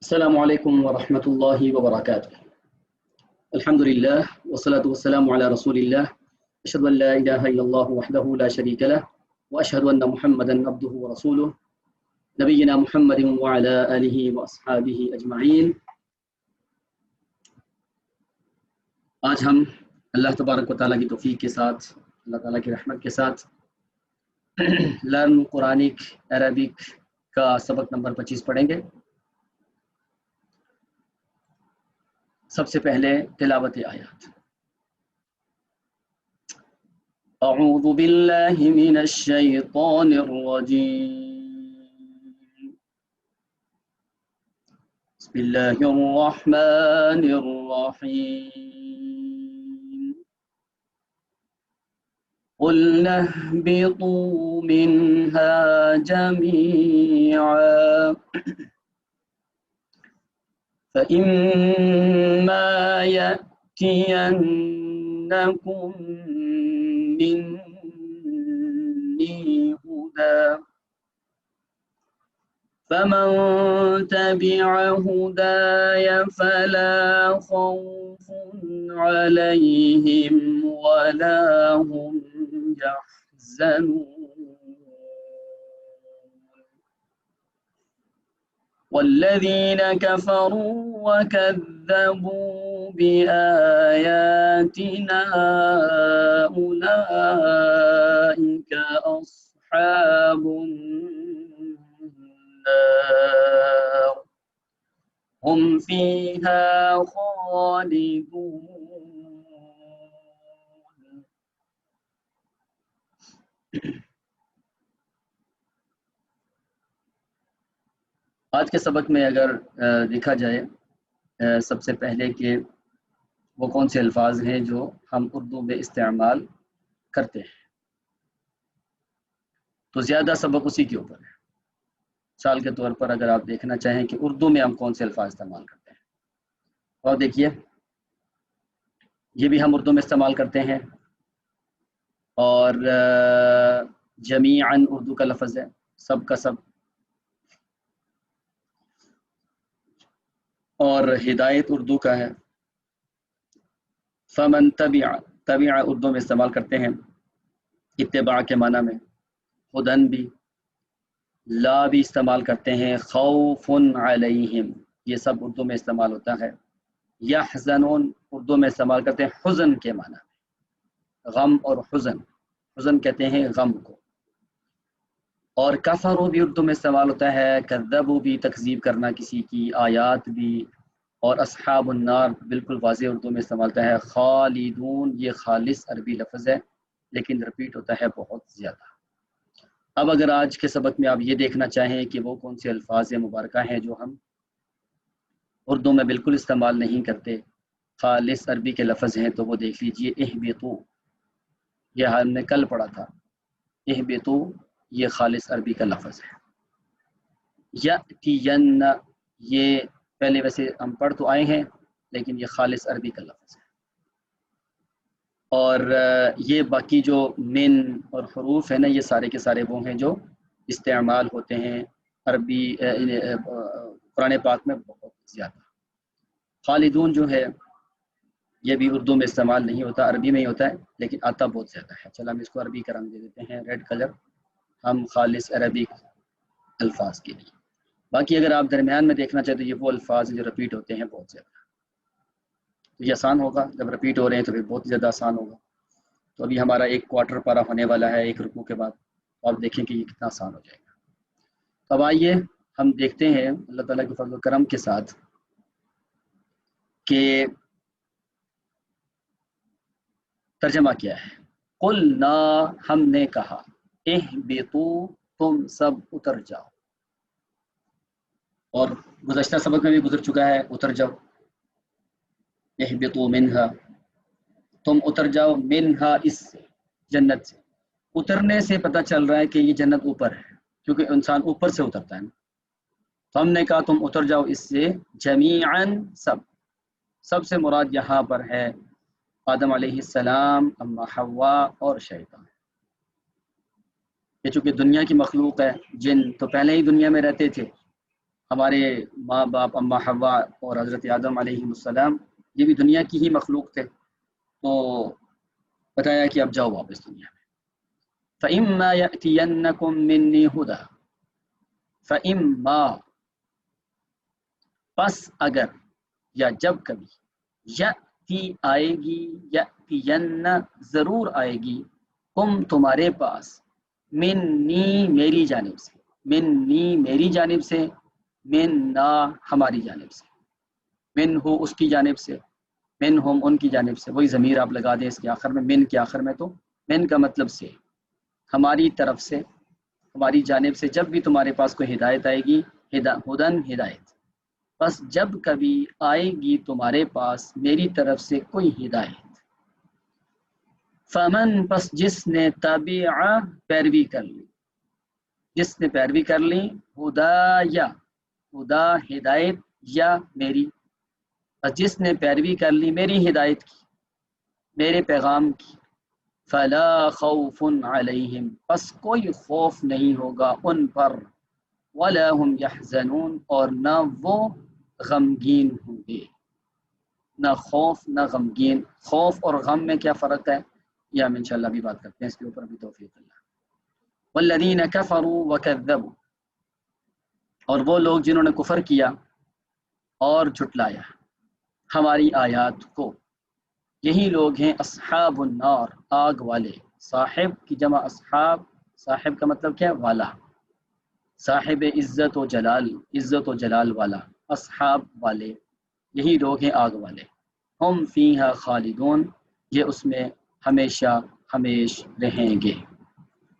السلام علیکم ورحمۃ اللہ وبرکاتہ۔ الحمد للہ والصلاة والسلام علی رسول اللہ، اشہد ان لا الہ الا اللہ وحدہ لا شریک لہ واشہد ان محمدا عبدہ ورسولہ، نبینا محمد وعلی آلہ واصحابہ اجمعین۔ آج ہم اللہ تبارک و تعالیٰ کی توفیق کے ساتھ، اللہ تعالیٰ کی رحمت کے ساتھ لرن قرآنک عربک کا سبق نمبر 25 پڑھیں گے۔ سب سے پہلے تلاوت آیات۔ اعوذ باللہ من الشیطان الرجیم، بسم اللہ الرحمن الرحیم، قلنا اهبطوا منها جميعا فإما يأتينكم مني هدى فمن تبع هداي فلا خوف عليهم ولا هم يحزنون والذين كفروا وكذبوا بآياتنا أولئك أصحاب النار هم فيها خالدون۔ آج کے سبق میں اگر دیکھا جائے سب سے پہلے کہ وہ کون سے الفاظ ہیں جو ہم اردو میں استعمال کرتے ہیں، تو زیادہ سبق اسی کے اوپر ہے۔ مثال کے طور پر اگر آپ دیکھنا چاہیں کہ اردو میں ہم کون سے الفاظ استعمال کرتے ہیں، اور دیکھیے یہ بھی ہم اردو میں استعمال کرتے ہیں، اور جمیعاً اردو کا لفظ ہے، سب کا سب، اور ہدایت اردو کا ہے۔ فمن تبع، تبع اردو میں استعمال کرتے ہیں اتباع کے معنی میں، ہدن بھی، لا بھی استعمال کرتے ہیں، خوف علیہم یہ سب اردو میں استعمال ہوتا ہے۔ یحزنون اردو میں استعمال کرتے ہیں حزن کے معنی میں، غم اور حزن، حزن کہتے ہیں غم کو۔ اور کفروا بھی اردو میں استعمال ہوتا ہے، کذبوا بھی تکذیب کرنا کسی کی، آیات بھی، اور اصحاب النار بالکل واضح اردو میں استعمال ہوتا ہے۔ خالدون یہ خالص عربی لفظ ہے لیکن رپیٹ ہوتا ہے بہت زیادہ۔ اب اگر آج کے سبق میں آپ یہ دیکھنا چاہیں کہ وہ کون سے الفاظ مبارکہ ہیں جو ہم اردو میں بالکل استعمال نہیں کرتے، خالص عربی کے لفظ ہیں، تو وہ دیکھ لیجئے۔ اہبطوا یہ ہم نے کل پڑھا تھا، اہبطوا یہ خالص عربی کا لفظ ہے۔ یأتین یہ پہلے ویسے ہم پڑھ تو آئے ہیں لیکن یہ خالص عربی کا لفظ ہے، اور یہ باقی جو من اور حروف ہیں نا، یہ سارے کے سارے وہ ہیں جو استعمال ہوتے ہیں عربی قرآن پاک میں بہت زیادہ۔ خالدون جو ہے یہ بھی اردو میں استعمال نہیں ہوتا، عربی میں ہی ہوتا ہے لیکن آتا بہت زیادہ ہے۔ چلو ہم اس کو عربی کا رنگ دے دیتے ہیں، ریڈ کلر، ہم خالص عربی الفاظ کے لیے۔ باقی اگر آپ درمیان میں دیکھنا چاہتے تو یہ وہ الفاظ جو رپیٹ ہوتے ہیں بہت زیادہ، تو یہ آسان ہوگا، جب رپیٹ ہو رہے ہیں تو پھر بہت زیادہ آسان ہوگا۔ تو ابھی ہمارا ایک کوارٹر پارا ہونے والا ہے ایک رکوع کے بعد، آپ دیکھیں کہ یہ کتنا آسان ہو جائے گا۔ تو اب آئیے ہم دیکھتے ہیں اللہ تعالیٰ کے فضل و کرم کے ساتھ کہ ترجمہ کیا ہے۔ قلنا ہم نے کہا، اہبطوا تم سب اتر جاؤ، اور گزشتہ سبق میں بھی گزر چکا ہے اتر جاؤ، اہبطوا منہا تم اتر جاؤ، منہا اس سے، جنت سے۔ اترنے سے پتہ چل رہا ہے کہ یہ جنت اوپر ہے، کیونکہ انسان اوپر سے اترتا ہے نا، تو ہم نے کہا تم اتر جاؤ اس سے، جمیعاً سب سے مراد یہاں پر ہے آدم علیہ السلام، اما حوا اور شیطان۔ یہ چونکہ دنیا کی مخلوق ہے، جن تو پہلے ہی دنیا میں رہتے تھے، ہمارے ماں باپ اما حوا اور حضرت آدم علیہ السلام یہ بھی دنیا کی ہی مخلوق تھے، تو بتایا کہ اب جاؤ واپس دنیا میں۔ فَإِمَّا يَأْتِيَنَّكُم مِّنِّي هُدًى، فَإِمَّا پس اگر یا جب کبھی، یأتی آئے گی، یأتین ضرور آئے گی، کم تمہارے پاس، منی میری جانب سے، منی میری جانب سے، مننا ہماری جانب سے، من ہو اس کی جانب سے، من ہم ان کی جانب سے، وہی ضمیر آپ لگا دیں اس کے آخر میں، من کے آخر میں، تو من کا مطلب سے، ہماری طرف سے، ہماری جانب سے جب بھی تمہارے پاس کوئی ہدایت آئے گی، ہدن ہدایت، بس جب کبھی آئے گی تمہارے پاس میری طرف سے کوئی ہدایت، فمن پس جس نے تابع پیروی کر لی، جس نے پیروی کر لی، ہدا یا ہدا ہدایت یا میری، بس جس نے پیروی کر لی میری ہدایت کی، میرے پیغام کی، فلا خوف علیہم پس کوئی خوف نہیں ہوگا ان پر، ولا هم يحزنون اور نہ وہ غمگین ہوں گے، نہ خوف نہ غمگین۔ خوف اور غم میں کیا فرق ہے یہ ہم انشاءاللہ بھی بات کرتے ہیں، اس کے اوپر بھی توفیق اللہ۔ والذین کفروا وکذبوا اور وہ لوگ جنہوں نے کفر کیا اور جھٹلایا ہماری آیات کو، یہی لوگ ہیں اصحاب النار آگ والے، صاحب کی جمع اصحاب، صاحب کا مطلب کیا ہے؟ والا، صاحب عزت و جلال، عزت و جلال والا، اصحاب والے، یہی لوگ ہیں آگ والے، ہم فیہا خالدون یہ اس میں ہمیشہ ہمیش رہیں گے،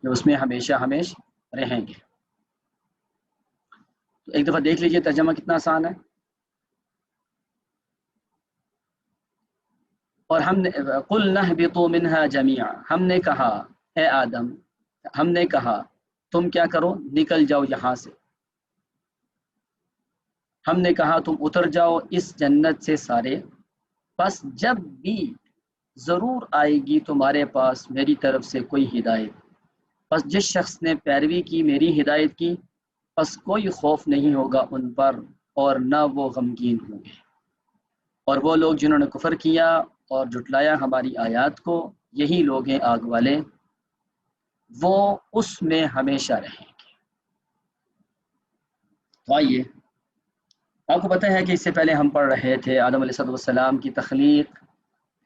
یہ اس میں ہمیشہ ہمیش رہیں گے۔ تو ایک دفعہ دیکھ لیجئے ترجمہ کتنا آسان ہے۔ اور ہم نے قُلْنَا اهْبِطُوا مِنْهَا جَمِيعًا ہم نے کہا اے آدم، ہم نے کہا تم کیا کرو، نکل جاؤ یہاں سے، ہم نے کہا تم اتر جاؤ اس جنت سے سارے، پس جب بھی ضرور آئے گی تمہارے پاس میری طرف سے کوئی ہدایت، پس جس شخص نے پیروی کی میری ہدایت کی، پس کوئی خوف نہیں ہوگا ان پر اور نہ وہ غمگین ہوں گے۔ اور وہ لوگ جنہوں نے کفر کیا اور جھٹلایا ہماری آیات کو، یہی لوگ ہیں آگ والے، وہ اس میں ہمیشہ رہیں گے۔ تو آئیے، آپ کو پتہ ہے کہ اس سے پہلے ہم پڑھ رہے تھے آدم علیہ السلام کی تخلیق،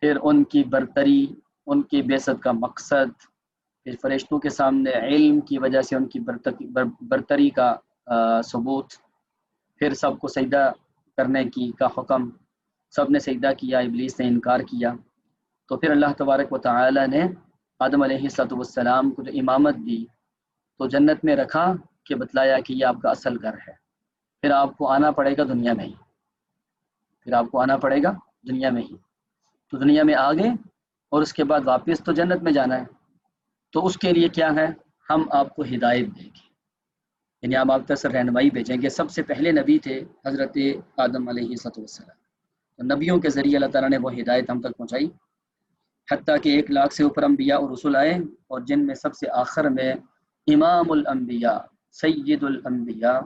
پھر ان کی برتری، ان کی بعثت کا مقصد، پھر فرشتوں کے سامنے علم کی وجہ سے ان کی برتری کا ثبوت، پھر سب کو سجدہ کرنے کا حکم، سب نے سجدہ کیا، ابلیس نے انکار کیا، تو پھر اللہ تبارک و تعالی نے آدم علیہ السلام کو جو امامت دی تو جنت میں رکھا کہ بتلایا کہ یہ آپ کا اصل گھر ہے، پھر آپ کو آنا پڑے گا دنیا میں ہی، پھر آپ کو آنا پڑے گا دنیا میں ہی، تو دنیا میں آ گئے اور اس کے بعد واپس تو جنت میں جانا ہے، تو اس کے لیے کیا ہے، ہم آپ کو ہدایت دیں گے، یعنی ہم آپ تک رہنمائی بھیجیں گے۔ سب سے پہلے نبی تھے حضرت آدم علیہ السلام، تو نبیوں کے ذریعے اللہ تعالیٰ نے وہ ہدایت ہم تک پہنچائی، حتیٰ کہ 1 لاکھ سے اوپر انبیاء اور رسول آئے، اور جن میں سب سے آخر میں امام الانبیاء، سید الانبیاء،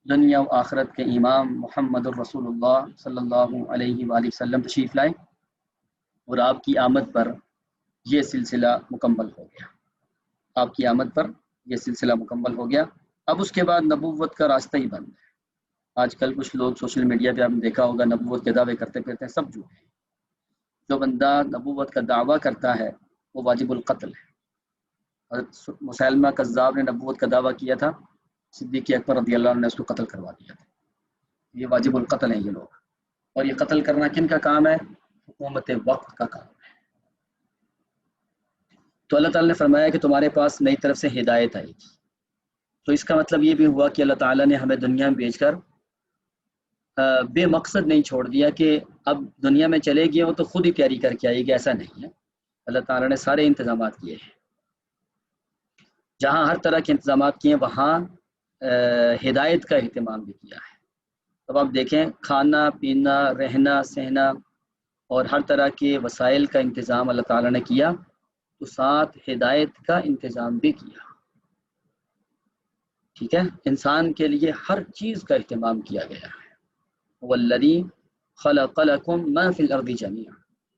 دنیا و آخرت کے امام محمد الرسول اللہ صلی اللہ علیہ وآلہ وسلم تشریف لائے، اور آپ کی آمد پر یہ سلسلہ مکمل ہو گیا، آپ کی آمد پر یہ سلسلہ مکمل ہو گیا۔ اب اس کے بعد نبوت کا راستہ ہی بند ہے۔ آج کل کچھ لوگ سوشل میڈیا پہ آپ نے دیکھا ہوگا نبوت کے دعوے کرتے پھرتے ہیں، سب جھوٹ ہے۔ جو بندہ نبوت کا دعویٰ کرتا ہے وہ واجب القتل ہے۔ حضرت مسیلمہ کذاب نے نبوت کا دعویٰ کیا تھا، صدیق اکبر رضی اللہ عنہ نے اس کو قتل کروا دیا تھا، یہ واجب القتل ہیں یہ لوگ۔ اور یہ قتل کرنا کن کا کام ہے؟ حکومت وقت کا کام ہے۔ تو اللہ تعالیٰ نے فرمایا کہ تمہارے پاس نئی طرف سے ہدایت آئے گی، تو اس کا مطلب یہ بھی ہوا کہ اللہ تعالیٰ نے ہمیں دنیا میں بھیج کر بے مقصد نہیں چھوڑ دیا کہ اب دنیا میں چلے گئے ہو تو خود ہی تیاری کر کے آئے گی، ایسا نہیں ہے۔ اللہ تعالیٰ نے سارے انتظامات کیے ہیں، جہاں ہر طرح کے انتظامات کیے ہیں وہاں ہدایت کا اہتمام بھی کیا ہے۔ اب آپ دیکھیں، کھانا پینا رہنا سہنا اور ہر طرح کے وسائل کا انتظام اللہ تعالیٰ نے کیا، تو ساتھ ہدایت کا انتظام بھی کیا۔ ٹھیک ہے، انسان کے لیے ہر چیز کا اہتمام کیا گیا ہے۔ والذی خلق لکم ما فی الارض جمیعا،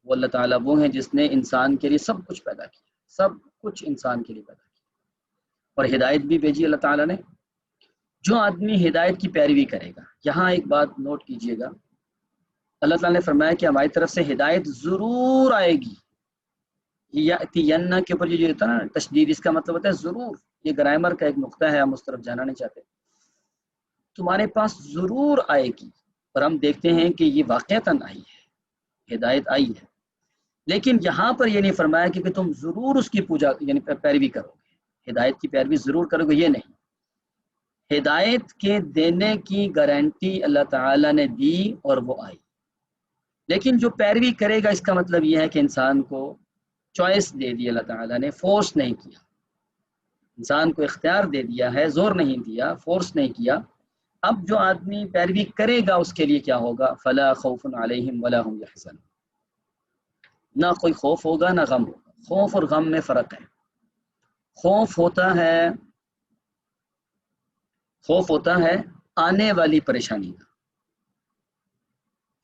وہ اللہ تعالیٰ وہ ہیں جس نے انسان کے لیے سب کچھ پیدا کیا، سب کچھ انسان کے لیے پیدا کیا، اور ہدایت بھی بھیجی اللہ تعالیٰ نے۔ جو آدمی ہدایت کی پیروی کرے گا، یہاں ایک بات نوٹ کیجئے گا، اللہ تعالیٰ نے فرمایا کہ ہماری طرف سے ہدایت ضرور آئے گی۔ یاتین کے اوپر یہ جو ہوتا ہے نا تشدید، اس کا مطلب ہوتا ہے ضرور، یہ گرامر کا ایک نقطہ ہے، ہم اس طرف جانا نہیں چاہتے۔ تمہارے پاس ضرور آئے گی، اور ہم دیکھتے ہیں کہ یہ واقعتاً آئی ہے، ہدایت آئی ہے، لیکن یہاں پر یہ نہیں فرمایا کہ تم ضرور اس کی پوجا یعنی پیروی کرو گے، ہدایت کی پیروی ضرور کرو گے، یہ نہیں۔ ہدایت کے دینے کی گارنٹی اللہ تعالیٰ نے دی اور وہ آئی، لیکن جو پیروی کرے گا اس کا مطلب یہ ہے کہ انسان کو چوائس دے دی اللہ تعالیٰ نے، فورس نہیں کیا، انسان کو اختیار دے دیا ہے، زور نہیں دیا، فورس نہیں کیا۔ اب جو آدمی پیروی کرے گا اس کے لیے کیا ہوگا؟ فلا خوف علیہم ولا هم يحزنون، نہ کوئی خوف ہوگا نہ غم ہوگا۔ خوف اور غم میں فرق ہے۔ خوف ہوتا ہے آنے والی پریشانی کا،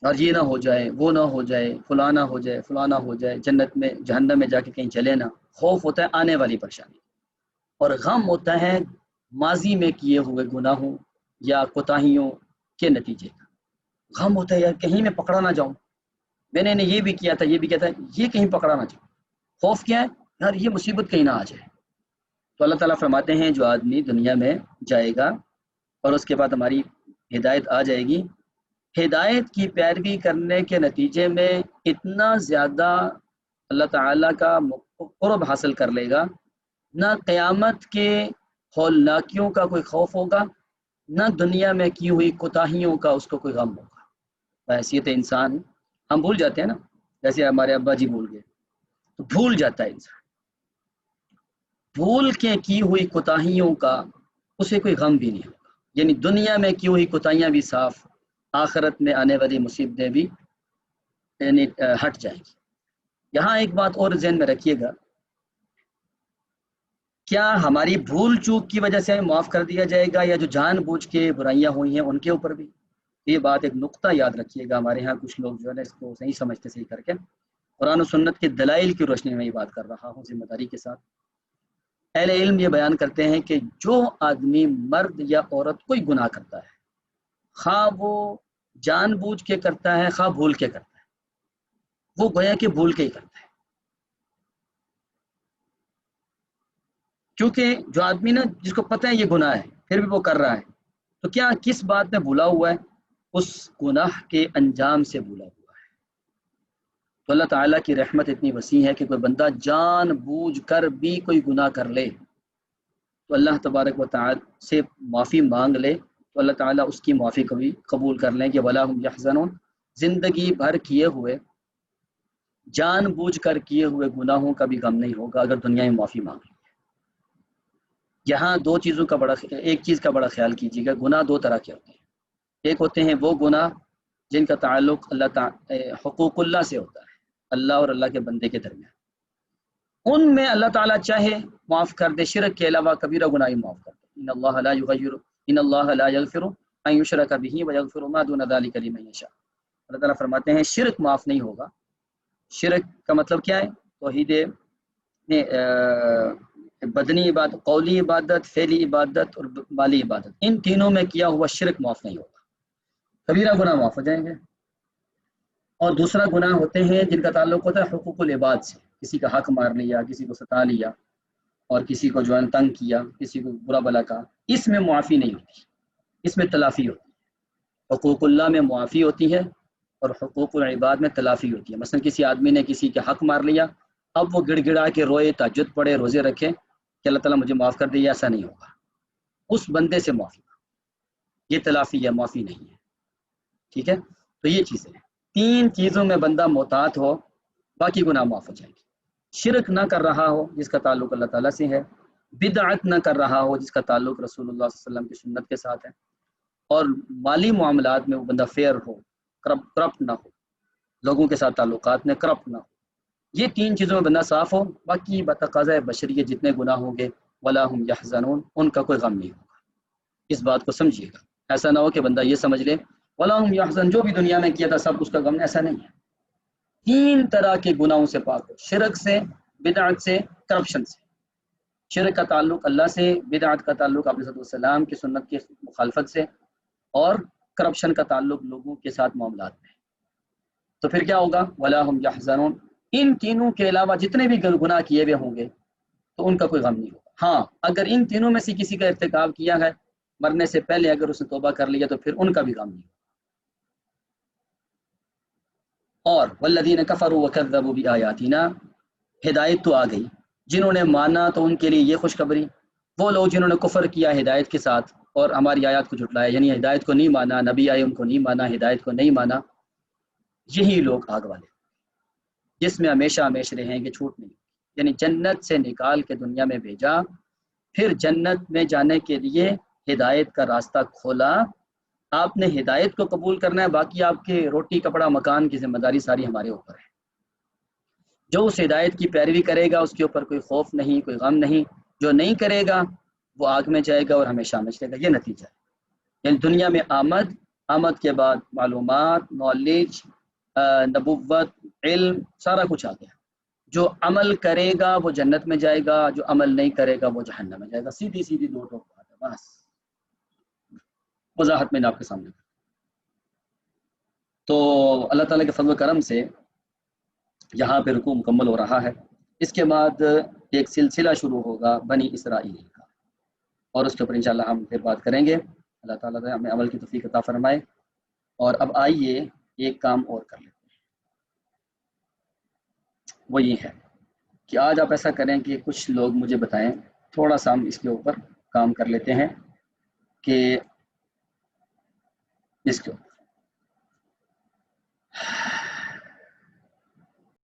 اور یہ نہ ہو جائے، وہ نہ ہو جائے، فلاں نہ ہو جائے، فلاں نہ ہو جائے، جنت میں جہنم میں جا کے کہیں چلے نہ۔ خوف ہوتا ہے آنے والی پریشانی، اور غم ہوتا ہے ماضی میں کیے ہوئے گناہوں یا کوتاہیوں کے نتیجے کا۔ غم ہوتا ہے یار کہیں میں پکڑا نہ جاؤں، میں نے یہ بھی کیا تھا، یہ بھی کیا تھا، یہ کہیں پکڑا نہ جاؤں۔ خوف کیا ہے؟ یار یہ مصیبت کہیں نہ آ جائے۔ تو اللہ تعالیٰ فرماتے ہیں جو آدمی دنیا میں جائے گا اور اس کے بعد ہماری ہدایت آ جائے گی، ہدایت کی پیروی کرنے کے نتیجے میں اتنا زیادہ اللہ تعالیٰ کا قرب حاصل کر لے گا، نہ قیامت کے ہولناکیوں کا کوئی خوف ہوگا، نہ دنیا میں کی ہوئی کوتاہیوں کا اس کو کوئی غم ہوگا۔ بحیثیت انسان ہم بھول جاتے ہیں نا، جیسے ہمارے ابا جی بھول گئے تو بھول جاتا ہے انسان، بھول کے کی ہوئی کوتاہیوں کا اسے کوئی غم بھی نہیں ہوگا، یعنی دنیا میں کی ہوئی کوتاہیاں بھی صاف، آخرت میں آنے والی مصیبتیں بھی یعنی ہٹ جائیں گی۔ یہاں ایک بات اور ذہن میں رکھیے گا، کیا ہماری بھول چوک کی وجہ سے ہمیں معاف کر دیا جائے گا، یا جو جان بوجھ کے برائیاں ہوئی ہیں ان کے اوپر بھی؟ یہ بات ایک نقطہ یاد رکھیے گا، ہمارے ہاں کچھ لوگ جو ہے نا اس کو صحیح سمجھتے، صحیح کر کے قرآن و سنت کے دلائل کی روشنی میں یہ بات کر رہا ہوں ذمہ داری کے ساتھ۔ اہل علم یہ بیان کرتے ہیں کہ جو آدمی مرد یا عورت کوئی گناہ کرتا ہے، خواہ وہ جان بوجھ کے کرتا ہے خواہ بھول کے کرتا ہے، وہ گویا کہ بھول کے ہی کرتا ہے، کیونکہ جو آدمی نا جس کو پتہ ہے یہ گناہ ہے پھر بھی وہ کر رہا ہے، تو کیا کس بات میں بھولا ہوا ہے؟ اس گناہ کے انجام سے بھولا ہوا ہے۔ تو اللہ تعالیٰ کی رحمت اتنی وسیع ہے کہ کوئی بندہ جان بوجھ کر بھی کوئی گناہ کر لے تو اللہ تبارک و تعالی سے معافی مانگ لے تو اللہ تعالیٰ اس کی معافی کو بھی قبول کر لیں کہ ولا هم يحزنون، زندگی بھر کیے ہوئے جان بوجھ کر کیے ہوئے گناہوں کا بھی غم نہیں ہوگا اگر دنیا میں معافی مانگ لی۔ یہاں دو چیزوں کا ایک چیز کا بڑا خیال کیجیے گا، گناہ دو طرح کے ہوتے ہیں۔ ایک ہوتے ہیں وہ گناہ جن کا تعلق حقوق اللہ سے ہوتا ہے، اللہ اور اللہ کے بندے کے درمیان، ان میں اللہ تعالیٰ چاہے معاف کر دے، شرک کے علاوہ کبیرہ گناہ معاف کر دے۔ ان اللہ لا یغفر ان یشرک بہ ویغفر ما دون ذلک لمن یشاء۔ اللہ تعالیٰ فرماتے ہیں شرک معاف نہیں ہوگا۔ شرک کا مطلب کیا ہے؟ توحید بدنی عبادت، قولی عبادت، فعلی عبادت اور مالی عبادت، ان تینوں میں کیا ہوا شرک معاف نہیں ہوگا، کبیرہ گناہ معاف ہو جائیں گے۔ اور دوسرا گناہ ہوتے ہیں جن کا تعلق ہوتا ہے حقوق العباد سے، کسی کا حق مار لیا، کسی کو ستا لیا، اور کسی کو جو ہے تنگ کیا، کسی کو برا بلا کہا، اس میں معافی نہیں ہوتی، اس میں تلافی ہوتی ہے۔ حقوق اللہ میں معافی ہوتی ہے اور حقوق العباد میں تلافی ہوتی ہے۔ مثلا کسی آدمی نے کسی کے حق مار لیا، اب وہ گڑ گڑا کے روئے، تہجد پڑھے، روزے رکھے کہ اللہ تعالیٰ مجھے معاف کر دے، ایسا نہیں ہوگا، اس بندے سے معافی، یہ تلافی ہے، معافی نہیں ہے۔ ٹھیک ہے، تو یہ چیزیں ہیں، تین چیزوں میں بندہ محتاط ہو باقی گناہ معاف ہو جائیں گے۔ شرک نہ کر رہا ہو جس کا تعلق اللہ تعالیٰ سے ہے، بدعت نہ کر رہا ہو جس کا تعلق رسول اللہ صلی اللہ علیہ وسلم کی سنت کے ساتھ ہے، اور مالی معاملات میں وہ بندہ فیئر ہو، کرپٹ نہ ہو، لوگوں کے ساتھ تعلقات میں کرپٹ نہ ہو، یہ تین چیزوں میں بندہ صاف ہو، باقی بتقاضۂ بشریت جتنے گناہ ہوں گے ولا هم يحزنون، ان کا کوئی غم نہیں ہوگا۔ اس بات کو سمجھیے گا، ایسا نہ ہو کہ بندہ یہ سمجھ لے وَلَا هُمْ يَحْزَنُونَ جو بھی دنیا میں کیا تھا سب اس کا غم، ایسا نہیں ہے۔ 3 طرح کے گناہوں سے پاک ہو، شرک سے، بدعت سے، کرپشن سے۔ شرک کا تعلق اللہ سے، بدعت کا تعلق آپ علیہ السلام کی سنت کی مخالفت سے، اور کرپشن کا تعلق لوگوں کے ساتھ معاملات میں۔ تو پھر کیا ہوگا؟ وَلَا هُمْ يَحْزَنُونَ، ان تینوں کے علاوہ جتنے بھی گناہ کیے ہوئے ہوں گے تو ان کا کوئی غم نہیں ہوگا۔ ہاں اگر ان تینوں میں سے کسی کا ارتکاب کیا ہے مرنے سے پہلے، اگر اس نے توبہ کر لیا تو پھر ان کا بھی غم نہیں ہوگا۔ اور والذین کفروا وکذبوا بآیاتنا، ہدایت تو آ گئی، جنہوں نے مانا تو ان کے لیے یہ خوشخبری، وہ لوگ جنہوں نے کفر کیا ہدایت کے ساتھ اور ہماری آیات کو جھٹلایا، یعنی ہدایت کو نہیں مانا، نبی آئے ان کو نہیں مانا، ہدایت کو نہیں مانا، یہی لوگ آگ والے، جس میں ہمیشہ ہمیشہ رہیں گے، چھوٹ نہیں، یعنی جنت سے نکال کے دنیا میں بھیجا، پھر جنت میں جانے کے لیے ہدایت کا راستہ کھولا، آپ نے ہدایت کو قبول کرنا ہے، باقی آپ کے روٹی کپڑا مکان کی ذمہ داری ساری ہمارے اوپر ہے۔ جو اس ہدایت کی پیروی کرے گا اس کے اوپر کوئی خوف نہیں، کوئی غم نہیں، جو نہیں کرے گا وہ آگ میں جائے گا اور ہمیشہ ہمیشہ رہے گا۔ یہ نتیجہ ہے، یعنی دنیا میں آمد کے بعد معلومات، نالج، نبوت، علم، سارا کچھ آ گیا۔ جو عمل کرے گا وہ جنت میں جائے گا، جو عمل نہیں کرے گا وہ جہنم میں جائے گا۔ سیدھی سیدھی دو ٹوک بات ہے، بس وضاحت میں نے آپ کے سامنے۔ تو اللہ تعالیٰ کے فضل و کرم سے یہاں پہ رکوع مکمل ہو رہا ہے، اس کے بعد ایک سلسلہ شروع ہوگا بنی اسرائیل کا، اور اس کے اوپر انشاءاللہ ہم پھر بات کریں گے۔ اللہ تعالیٰ ہمیں عمل کی توفیق عطا فرمائے۔ اور اب آئیے ایک کام اور کر لیتے ہیں، وہ یہ ہے کہ آج آپ ایسا کریں کہ کچھ لوگ مجھے بتائیں، تھوڑا سا ہم اس کے اوپر کام کر لیتے ہیں کہ اس کے